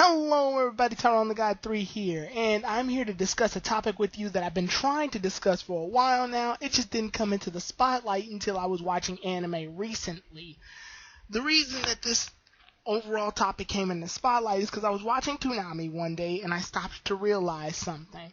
Hello everybody, Tyrone the God 3 here, and I'm here to discuss a topic with you that I've been trying to discuss for a while now. It just didn't come into the spotlight until I was watching anime recently. The reason that this overall topic came in the spotlight is because I was watching Toonami one day and I stopped to realize something.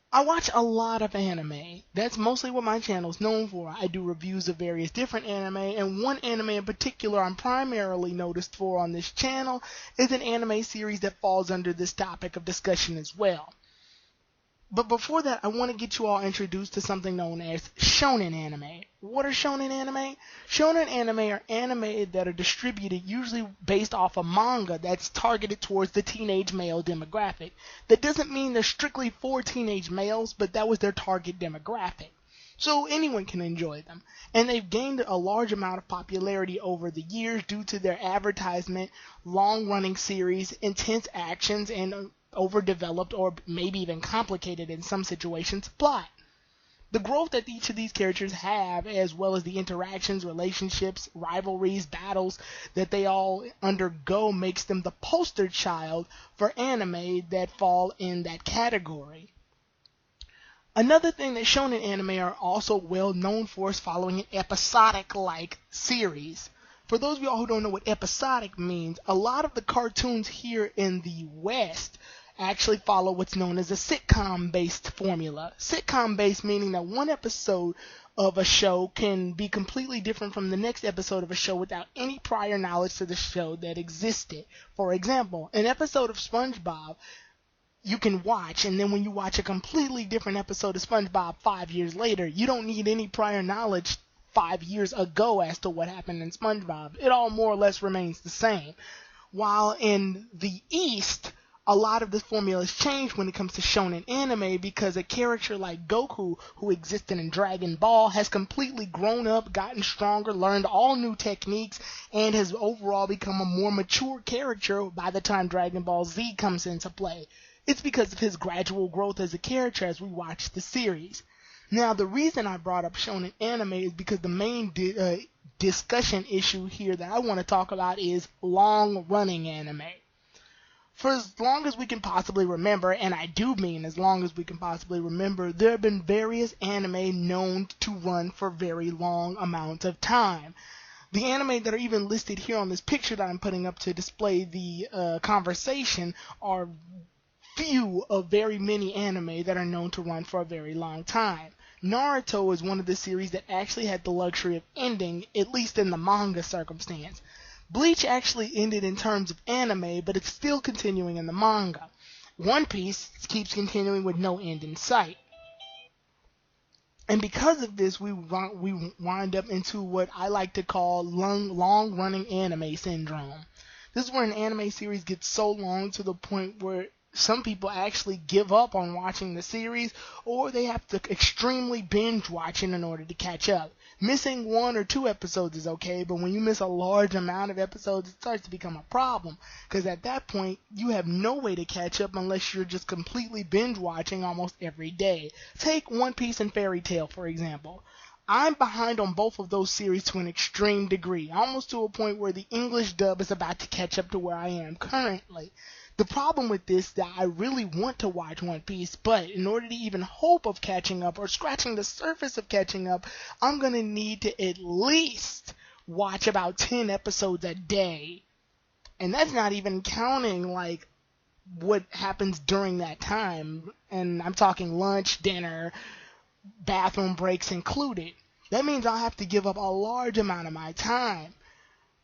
I watch a lot of anime. That's mostly what my channel is known for. I do reviews of various different anime, and one anime in particular I'm primarily noticed for on this channel is an anime series that falls under this topic of discussion as well. But before that, I want to get you all introduced to something known as Shonen anime. What are Shonen anime? Shonen anime are anime that are distributed usually based off a manga that's targeted towards the teenage male demographic. That doesn't mean they're strictly for teenage males, but that was their target demographic. So anyone can enjoy them. And they've gained a large amount of popularity over the years due to their advertisement, long-running series, intense actions, and overdeveloped or maybe even complicated in some situations plot. The growth that each of these characters have, as well as the interactions, relationships, rivalries, battles that they all undergo, makes them the poster child for anime that fall in that category. Another thing that shonen anime are also well known for is following an episodic-like series. For those of y'all who don't know what episodic means, a lot of the cartoons here in the West actually follow what's known as a sitcom-based formula. Sitcom-based meaning that one episode of a show can be completely different from the next episode of a show without any prior knowledge to the show that existed. For example, an episode of SpongeBob you can watch, and then when you watch a completely different episode of SpongeBob 5 years later, you don't need any prior knowledge 5 years ago as to what happened in SpongeBob. It all more or less remains the same. While in the East, a lot of the formulas change when it comes to shonen anime because a character like Goku, who existed in Dragon Ball, has completely grown up, gotten stronger, learned all new techniques, and has overall become a more mature character by the time Dragon Ball Z comes into play. It's because of his gradual growth as a character as we watch the series. Now, the reason I brought up shonen anime is because the main discussion issue here that I want to talk about is long-running anime. For as long as we can possibly remember, and I do mean as long as we can possibly remember, there have been various anime known to run for very long amounts of time. The anime that are even listed here on this picture that I'm putting up to display the conversation are few of very many anime that are known to run for a very long time. Naruto is one of the series that actually had the luxury of ending, at least in the manga circumstance. Bleach actually ended in terms of anime, but it's still continuing in the manga. One Piece keeps continuing with no end in sight. And because of this, we wind up into what I like to call long-running anime syndrome. This is where an anime series gets so long to the point where some people actually give up on watching the series, or they have to extremely binge watch it in order to catch up. Missing 1 or 2 episodes is okay, but when you miss a large amount of episodes, it starts to become a problem, because at that point, you have no way to catch up unless you're just completely binge watching almost every day. Take One Piece and Fairy Tail, for example. I'm behind on both of those series to an extreme degree, almost to a point where the English dub is about to catch up to where I am currently. The problem with this is that I really want to watch One Piece, but in order to even hope of catching up or scratching the surface of catching up, I'm going to need to at least watch about 10 episodes a day. And that's not even counting like what happens during that time. And I'm talking lunch, dinner, bathroom breaks included. That means I'll have to give up a large amount of my time.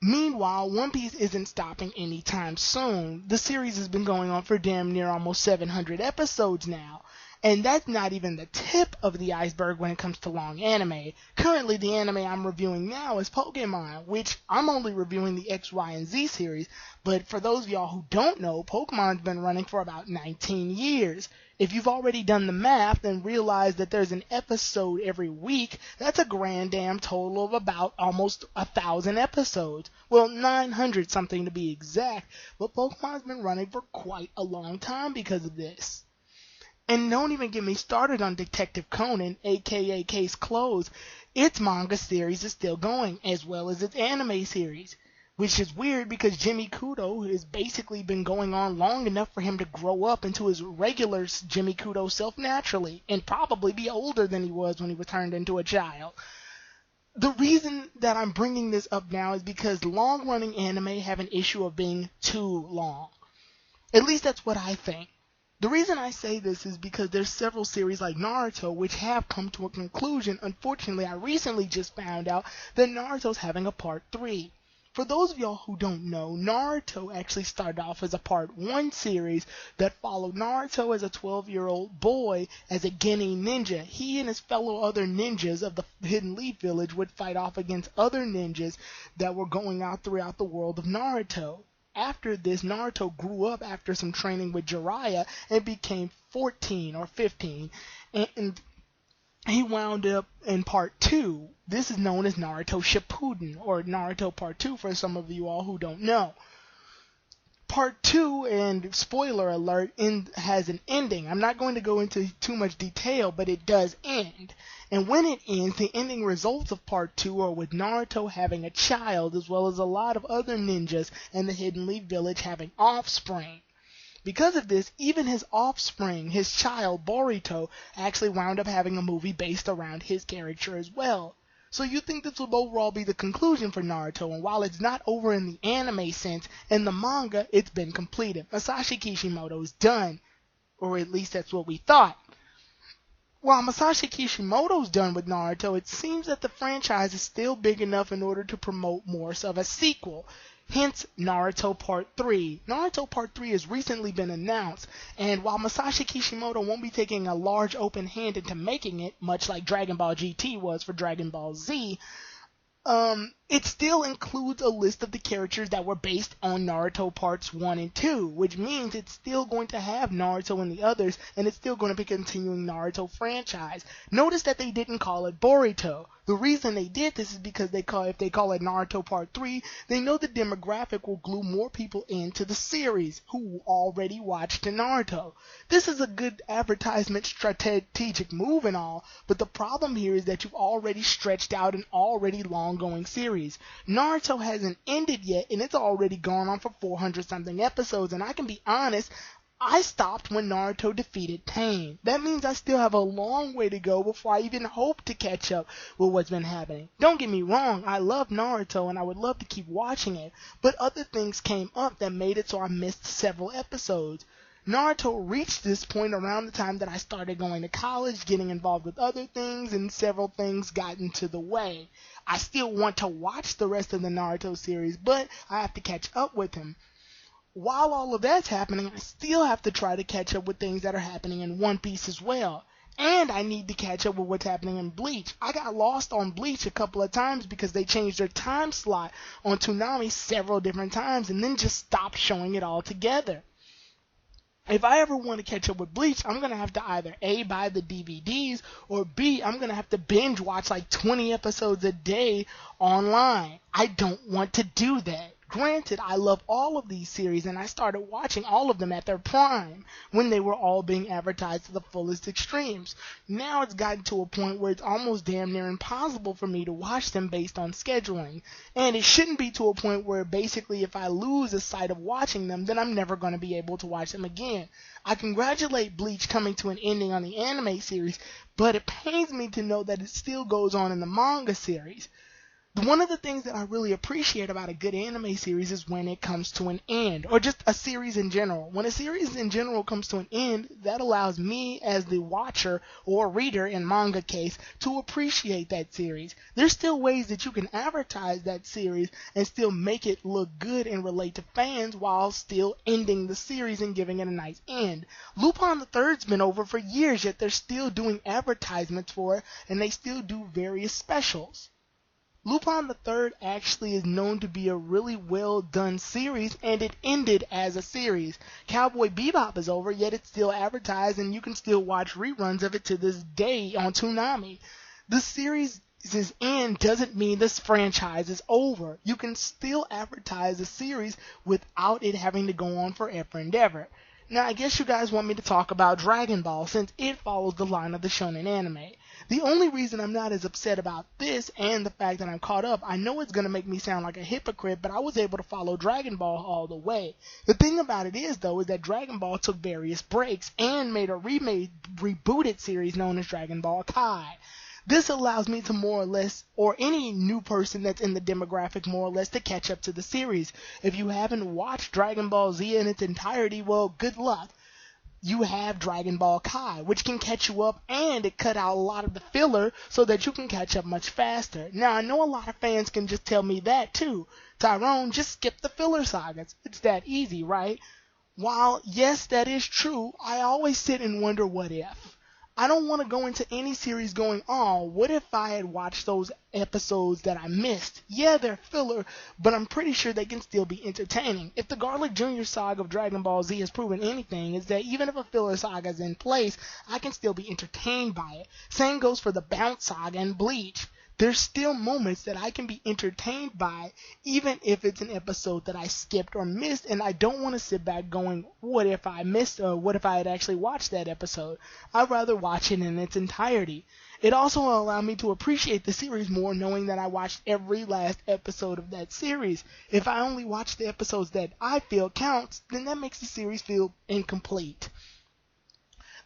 Meanwhile, One Piece isn't stopping anytime soon. The series has been going on for damn near almost 700 episodes now. And that's not even the tip of the iceberg when it comes to long anime. Currently, the anime I'm reviewing now is Pokemon, which I'm only reviewing the X, Y, and Z series. But for those of y'all who don't know, Pokemon's been running for about 19 years. If you've already done the math and realized that there's an episode every week, that's a grand damn total of about almost 1,000 episodes. Well, 900 something to be exact, but Pokemon's been running for quite a long time because of this. And don't even get me started on Detective Conan, aka Case Closed. Its manga series is still going, as well as its anime series. which is weird because Jimmy Kudo has basically been going on long enough for him to grow up into his regular Jimmy Kudo self naturally, and probably be older than he was when he was turned into a child. The reason that I'm bringing this up now is because long-running anime have an issue of being too long. At least that's what I think. The reason I say this is because there's several series like Naruto which have come to a conclusion. Unfortunately, I recently just found out that Naruto's having a part 3. For those of y'all who don't know, Naruto actually started off as a part 1 series that followed Naruto as a 12-year-old boy as a Genin ninja. He and his fellow other ninjas of the Hidden Leaf Village would fight off against other ninjas that were going out throughout the world of Naruto. After this, Naruto grew up after some training with Jiraiya and became 14 or 15, and he wound up in part 2. This is known as Naruto Shippuden, or Naruto Part 2 for some of you all who don't know. Part 2, and spoiler alert, has an ending. I'm not going to go into too much detail, but it does end. And when it ends, the ending results of Part 2 are with Naruto having a child, as well as a lot of other ninjas and the Hidden Leaf Village having offspring. Because of this, even his offspring, his child, Boruto, actually wound up having a movie based around his character as well. So you think this will overall be the conclusion for Naruto, and while it's not over in the anime sense, in the manga, it's been completed. Masashi Kishimoto is done, or at least that's what we thought. While Masashi Kishimoto's done with Naruto, it seems that the franchise is still big enough in order to promote more of a sequel. Hence, Naruto Part 3. Naruto Part 3 has recently been announced, and while Masashi Kishimoto won't be taking a large open hand into making it, much like Dragon Ball GT was for Dragon Ball Z, it still includes a list of the characters that were based on Naruto Parts 1 and 2, which means it's still going to have Naruto and the others, and it's still going to be continuing Naruto franchise. Notice that they didn't call it Boruto. The reason they did this is because if they call it Naruto Part 3, they know the demographic will glue more people into the series who already watched Naruto. This is a good advertisement strategic move and all, but the problem here is that you've already stretched out an already long-going series. Naruto hasn't ended yet, and it's already gone on for 400-something episodes, and I can be honest, I stopped when Naruto defeated Pain. That means I still have a long way to go before I even hope to catch up with what's been happening. Don't get me wrong, I love Naruto and I would love to keep watching it, but other things came up that made it so I missed several episodes. Naruto reached this point around the time that I started going to college, getting involved with other things, and several things got into the way. I still want to watch the rest of the Naruto series, but I have to catch up with him. While all of that's happening, I still have to try to catch up with things that are happening in One Piece as well. And I need to catch up with what's happening in Bleach. I got lost on Bleach a couple of times because they changed their time slot on Toonami several different times and then just stopped showing it all together. If I ever want to catch up with Bleach, I'm going to have to either A, buy the DVDs, or B, I'm going to have to binge watch like 20 episodes a day online. I don't want to do that. Granted, I love all of these series, and I started watching all of them at their prime, when they were all being advertised to the fullest extremes. Now it's gotten to a point where it's almost damn near impossible for me to watch them based on scheduling. And it shouldn't be to a point where basically if I lose the sight of watching them, then I'm never going to be able to watch them again. I congratulate Bleach coming to an ending on the anime series, but it pains me to know that it still goes on in the manga series. One of the things that I really appreciate about a good anime series is when it comes to an end, or just a series in general. When a series in general comes to an end, that allows me as the watcher or reader in manga case to appreciate that series. There's still ways that you can advertise that series and still make it look good and relate to fans while still ending the series and giving it a nice end. Lupin the Third's been over for years, yet they're still doing advertisements for it, and they still do various specials. Lupin the Third actually is known to be a really well done series, and it ended as a series. Cowboy Bebop is over, yet it's still advertised, and you can still watch reruns of it to this day on Toonami. The series' end doesn't mean this franchise is over. You can still advertise a series without it having to go on forever and ever. Now, I guess you guys want me to talk about Dragon Ball since it follows the line of the shonen anime. The only reason I'm not as upset about this and the fact that I'm caught up, I know it's going to make me sound like a hypocrite, but I was able to follow Dragon Ball all the way. The thing about it is, though, is that Dragon Ball took various breaks and made a rebooted series known as Dragon Ball Kai. This allows me to more or less, or any new person that's in the demographic more or less, to catch up to the series. If you haven't watched Dragon Ball Z in its entirety, well, good luck. You have Dragon Ball Kai, which can catch you up, and it cut out a lot of the filler so that you can catch up much faster. Now, I know a lot of fans can just tell me that too. Tyrone, just skip the filler sagas. It's that easy, right? While, yes, that is true, I always sit and wonder what if. I don't want to go into any series going, oh, what if I had watched those episodes that I missed? Yeah, they're filler, but I'm pretty sure they can still be entertaining. If the Garlic Jr. saga of Dragon Ball Z has proven anything, is that even if a filler saga is in place, I can still be entertained by it. Same goes for the Bounce saga and Bleach. There's still moments that I can be entertained by, even if it's an episode that I skipped or missed, and I don't want to sit back going, what if I missed, or what if I had actually watched that episode? I'd rather watch it in its entirety. It also allowed me to appreciate the series more, knowing that I watched every last episode of that series. If I only watch the episodes that I feel counts, then that makes the series feel incomplete.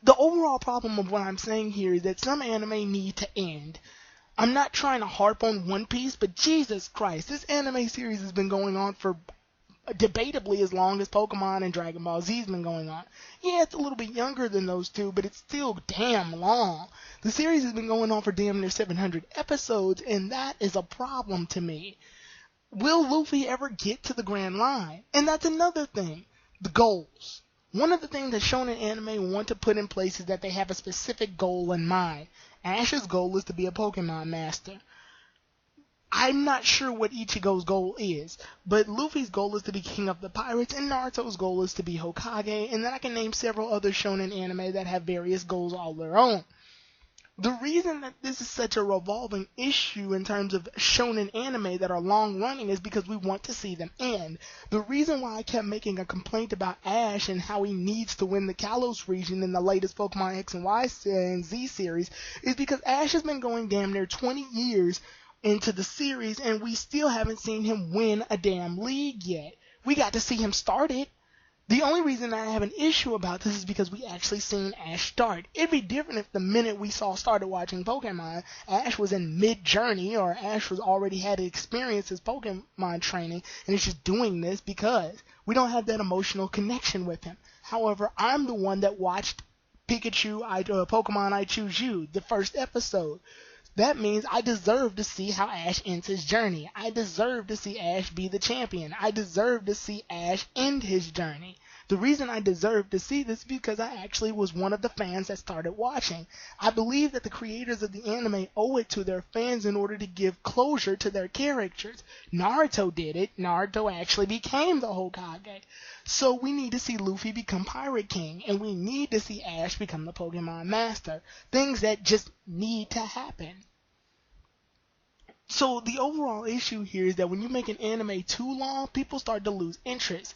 The overall problem of what I'm saying here is that some anime need to end. I'm not trying to harp on One Piece, but Jesus Christ, this anime series has been going on for debatably as long as Pokemon and Dragon Ball Z has been going on. Yeah, it's a little bit younger than those two, but it's still damn long. The series has been going on for damn near 700 episodes, and that is a problem to me. Will Luffy ever get to the Grand Line? And that's another thing. The goals. One of the things that Shonen anime want to put in place is that they have a specific goal in mind. Ash's goal is to be a Pokemon master. I'm not sure what Ichigo's goal is, but Luffy's goal is to be king of the pirates, and Naruto's goal is to be Hokage, and then I can name several other shonen anime that have various goals all their own. The reason that this is such a revolving issue in terms of shonen anime that are long running is because we want to see them end. The reason why I kept making a complaint about Ash and how he needs to win the Kalos region in the latest Pokemon X and Y and Z series is because Ash has been going damn near 20 years into the series and we still haven't seen him win a damn league yet. We got to see him start it. The only reason I have an issue about this is because we actually seen Ash start. It'd be different if the minute we started watching Pokemon, Ash was in mid-journey or Ash was already had experience his Pokemon training and is just doing this because we don't have that emotional connection with him. However, I'm the one that watched Pokemon I Choose You, the first episode. That means I deserve to see how Ash ends his journey. I deserve to see Ash be the champion. I deserve to see Ash end his journey. The reason I deserve to see this is because I actually was one of the fans that started watching. I believe that the creators of the anime owe it to their fans in order to give closure to their characters. Naruto did it. Naruto actually became the Hokage. So we need to see Luffy become Pirate King, and we need to see Ash become the Pokemon Master. Things that just need to happen. So the overall issue here is that when you make an anime too long, people start to lose interest.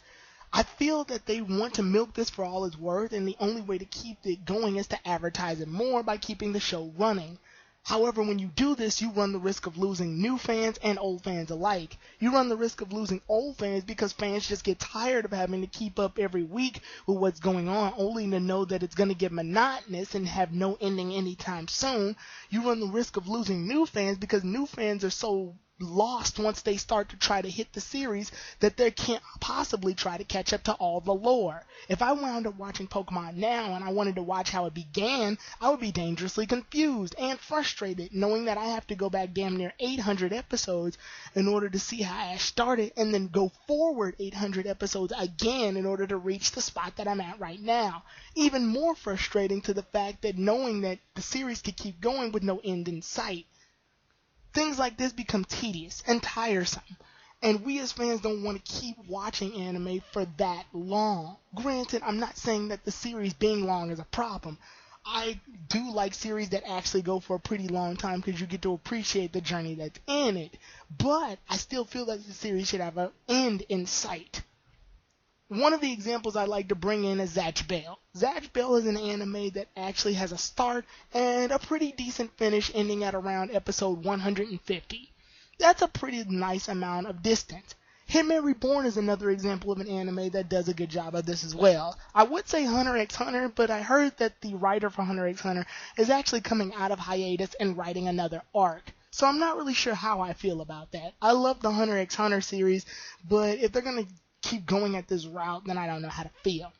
I feel that they want to milk this for all it's worth, and the only way to keep it going is to advertise it more by keeping the show running. However, when you do this, you run the risk of losing new fans and old fans alike. You run the risk of losing old fans because fans just get tired of having to keep up every week with what's going on, only to know that it's going to get monotonous and have no ending anytime soon. You run the risk of losing new fans because new fans are so lost once they start to try to hit the series that they can't possibly try to catch up to all the lore. If I wound up watching Pokemon now and I wanted to watch how it began, I would be dangerously confused and frustrated knowing that I have to go back damn near 800 episodes in order to see how Ash started and then go forward 800 episodes again in order to reach the spot that I'm at right now. Even more frustrating to the fact that knowing that the series could keep going with no end in sight. Things like this become tedious and tiresome, and we as fans don't want to keep watching anime for that long. Granted, I'm not saying that the series being long is a problem. I do like series that actually go for a pretty long time because you get to appreciate the journey that's in it, but I still feel that the series should have an end in sight. One of the examples I like to bring in is Zatch Bell. Zatch Bell is an anime that actually has a start and a pretty decent finish ending at around episode 150. That's a pretty nice amount of distance. Hitman Reborn is another example of an anime that does a good job of this as well. I would say Hunter x Hunter, but I heard that the writer for Hunter x Hunter is actually coming out of hiatus and writing another arc. So I'm not really sure how I feel about that. I love the Hunter x Hunter series, but if they're going to keep going at this route, then I don't know how to feel.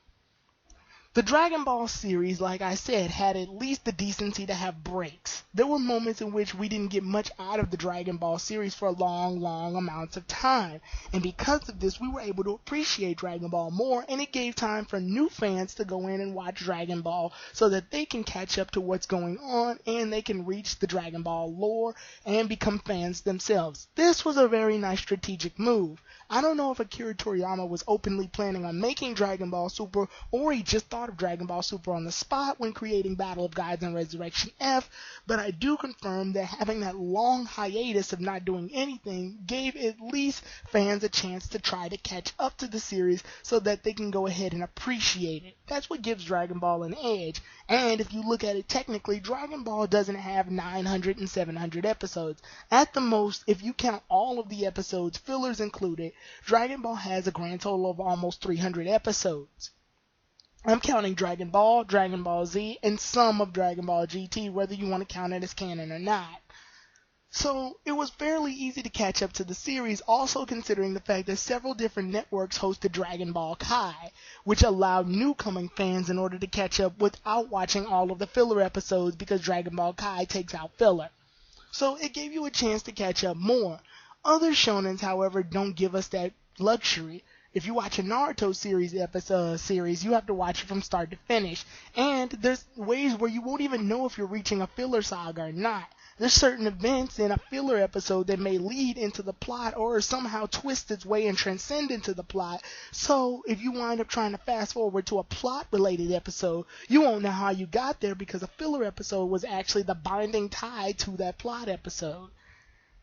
The Dragon Ball series, like I said, had at least the decency to have breaks. There were moments in which we didn't get much out of the Dragon Ball series for long amounts of time. And because of this, we were able to appreciate Dragon Ball more, and it gave time for new fans to go in and watch Dragon Ball so that they can catch up to what's going on and they can reach the Dragon Ball lore and become fans themselves. This was a very nice strategic move. I don't know if Akira Toriyama was openly planning on making Dragon Ball Super, or he just thought of Dragon Ball Super on the spot when creating Battle of Gods and Resurrection F, but I do confirm that having that long hiatus of not doing anything gave at least fans a chance to try to catch up to the series so that they can go ahead and appreciate it. That's what gives Dragon Ball an edge. And if you look at it technically, Dragon Ball doesn't have 900 and 700 episodes. At the most, if you count all of the episodes, fillers included, Dragon Ball has a grand total of almost 300 episodes. I'm counting Dragon Ball, Dragon Ball Z, and some of Dragon Ball GT, whether you want to count it as canon or not. So it was fairly easy to catch up to the series, also considering the fact that several different networks hosted Dragon Ball Kai, which allowed newcoming fans in order to catch up without watching all of the filler episodes because Dragon Ball Kai takes out filler. So it gave you a chance to catch up more. Other shonens, however, don't give us that luxury. If you watch a Naruto series, you have to watch it from start to finish. And there's ways where you won't even know if you're reaching a filler saga or not. There's certain events in a filler episode that may lead into the plot or somehow twist its way and transcend into the plot. So if you wind up trying to fast forward to a plot-related episode, you won't know how you got there because a filler episode was actually the binding tie to that plot episode.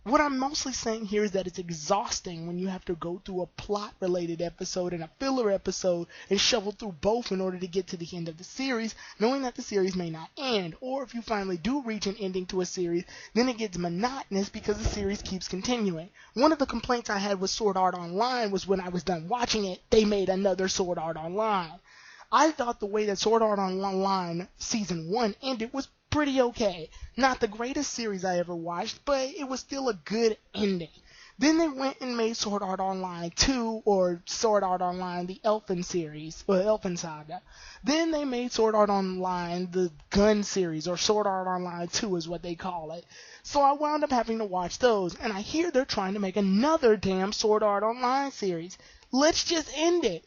What I'm mostly saying here is that it's exhausting when you have to go through a plot-related episode and a filler episode and shovel through both in order to get to the end of the series, knowing that the series may not end. Or if you finally do reach an ending to a series, then it gets monotonous because the series keeps continuing. One of the complaints I had with Sword Art Online was when I was done watching it, they made another Sword Art Online. I thought the way that Sword Art Online Season 1 ended was pretty okay. Not the greatest series I ever watched, but it was still a good ending. Then they went and made Sword Art Online 2, or Sword Art Online the Elfen series, or Elfen Saga. Then they made Sword Art Online the Gun series, or Sword Art Online 2 is what they call it. So I wound up having to watch those, and I hear they're trying to make another damn Sword Art Online series. Let's just end it.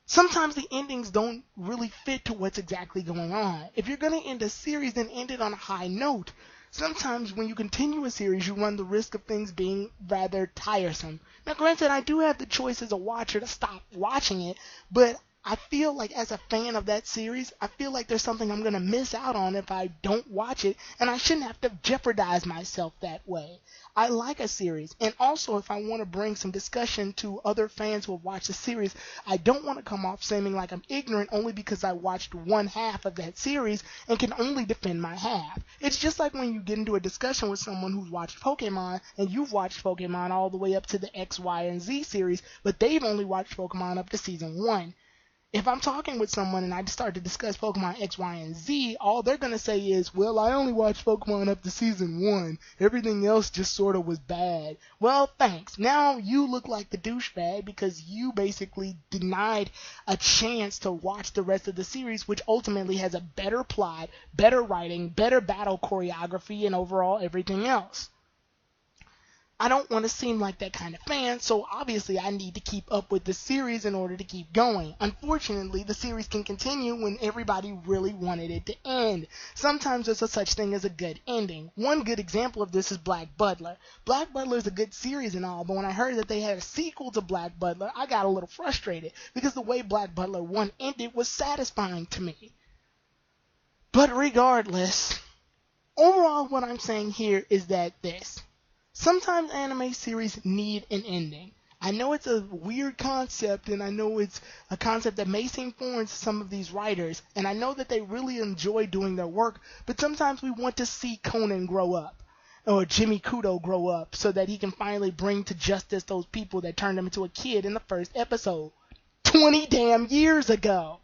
Sometimes the endings don't really fit to what's exactly going on. If you're going to end a series, then end it on a high note. Sometimes when you continue a series, you run the risk of things being rather tiresome. Now, granted, I do have the choice as a watcher to stop watching it, but I feel like as a fan of that series, I feel like there's something I'm going to miss out on if I don't watch it, and I shouldn't have to jeopardize myself that way. I like a series, and also if I want to bring some discussion to other fans who have watched the series, I don't want to come off seeming like I'm ignorant only because I watched one half of that series and can only defend my half. It's just like when you get into a discussion with someone who's watched Pokemon, and you've watched Pokemon all the way up to the X, Y, and Z series, but they've only watched Pokemon up to Season 1. If I'm talking with someone and I start to discuss Pokemon X, Y, and Z, all they're going to say is, well, I only watched Pokemon up to Season 1. Everything else just sort of was bad. Well, thanks. Now you look like the douchebag because you basically denied a chance to watch the rest of the series, which ultimately has a better plot, better writing, better battle choreography, and overall everything else. I don't want to seem like that kind of fan, so obviously I need to keep up with the series in order to keep going. Unfortunately, the series can continue when everybody really wanted it to end. Sometimes there's a such thing as a good ending. One good example of this is Black Butler. Black Butler is a good series and all, but when I heard that they had a sequel to Black Butler, I got a little frustrated because the way Black Butler 1 ended was satisfying to me. But regardless, overall what I'm saying here is that sometimes anime series need an ending. I know it's a weird concept, and I know it's a concept that may seem foreign to some of these writers, and I know that they really enjoy doing their work, but sometimes we want to see Conan grow up, or Jimmy Kudo grow up, so that he can finally bring to justice those people that turned him into a kid in the first episode. 20 damn years ago!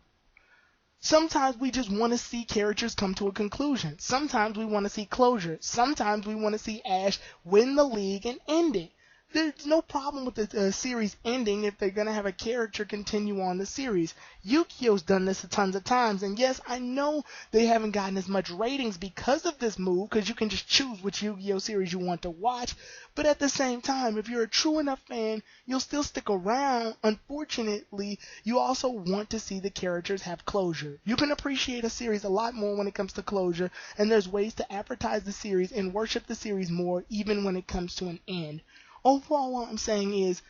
Sometimes we just want to see characters come to a conclusion. Sometimes we want to see closure. Sometimes we want to see Ash win the league and end it. There's no problem with the series ending if they're going to have a character continue on the series. Yu-Gi-Oh's done this tons of times, and yes, I know they haven't gotten as much ratings because of this move, because you can just choose which Yu-Gi-Oh series you want to watch, but at the same time, if you're a true enough fan, you'll still stick around. Unfortunately, you also want to see the characters have closure. You can appreciate a series a lot more when it comes to closure, and there's ways to advertise the series and worship the series more even when it comes to an end. Overall, what I'm saying is,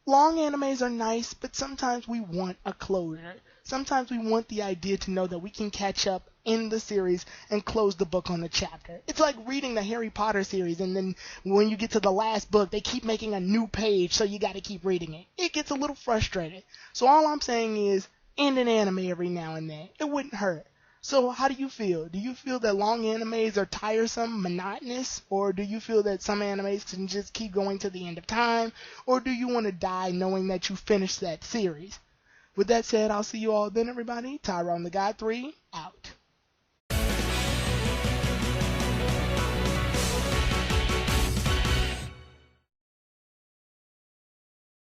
long animes are nice, but sometimes we want a closure. Sometimes we want the idea to know that we can catch up in the series and close the book on the chapter. It's like reading the Harry Potter series, and then when you get to the last book, they keep making a new page, so you gotta keep reading it. It gets a little frustrating. So all I'm saying is, end an anime every now and then. It wouldn't hurt. So how do you feel? Do you feel that long animes are tiresome, monotonous? Or do you feel that some animes can just keep going to the end of time? Or do you want to die knowing that you finished that series? With that said, I'll see you all then, everybody. Tyrone the God 3, out.